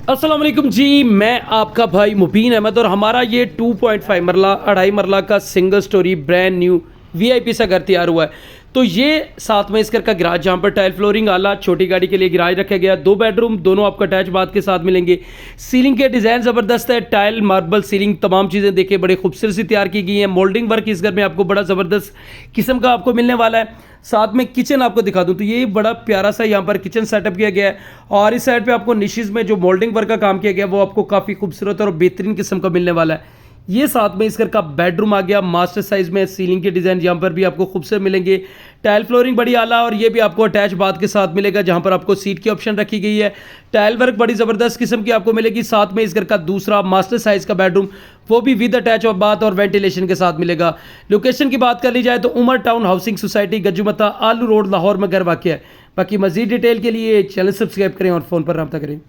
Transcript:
अस्सलाम वालेकुम जी, मैं आपका भाई मुबीन अहमद और हमारा ये 2.5 मरला 2.5 मरला का single storey brand new VIP सा घर तैयार हुआ है। तो ये साथ में इस घर का गराज, जहाँ पर टाइल फ्लोरिंग आला, छोटी गाड़ी के लिए गराज रखा गया, 2 बेडरूम, दोनों आपको अटैच बाथ के साथ मिलेंगे। सीलिंग के डिज़ाइन ज़बरदस्त है, टाइल मार्बल सीलिंग तमाम चीज़ें देखिए बड़े खूबसूरत सी तैयार की गई हैं। मोल्डिंग वर्क इस घर में आपको बड़ा ज़बरदस्त किस्म का आपको मिलने वाला है। साथ में किचन आपको दिखा दूं तो ये बड़ा प्यारा सा यहाँ पर किचन सेटअप किया गया है और इस साइड पे आपको निशेज में जो मोल्डिंग वर्क का काम किया गया है वो आपको काफ़ी खूबसूरत और बेहतरीन किस्म का मिलने वाला है। ये साथ में इस घर का बेडरूम आ गया मास्टर साइज में, सीलिंग के डिज़ाइन यहाँ पर भी आपको खूबसूरत मिलेंगे। टाइल फ्लोरिंग बड़ी आला और ये भी आपको अटैच बाथ के साथ मिलेगा, जहाँ पर आपको सीट की ऑप्शन रखी गई है। टाइल वर्क बड़ी ज़बरदस्त किस्म की आपको मिलेगी। साथ में इस घर का दूसरा मास्टर साइज का बेडरूम वो भी विद अटैच और बाथ और वेंटिलेशन के साथ मिलेगा। लोकेशन की बात कर ली जाए तो उमर टाउन हाउसिंग सोसाइटी, गज्जुमता, आलू रोड, लाहौर में घर वाक़ है। बाकी मज़ीद डिटेल के लिए चैनल सब्सक्राइब करें और फ़ोन पर रब्ता करें।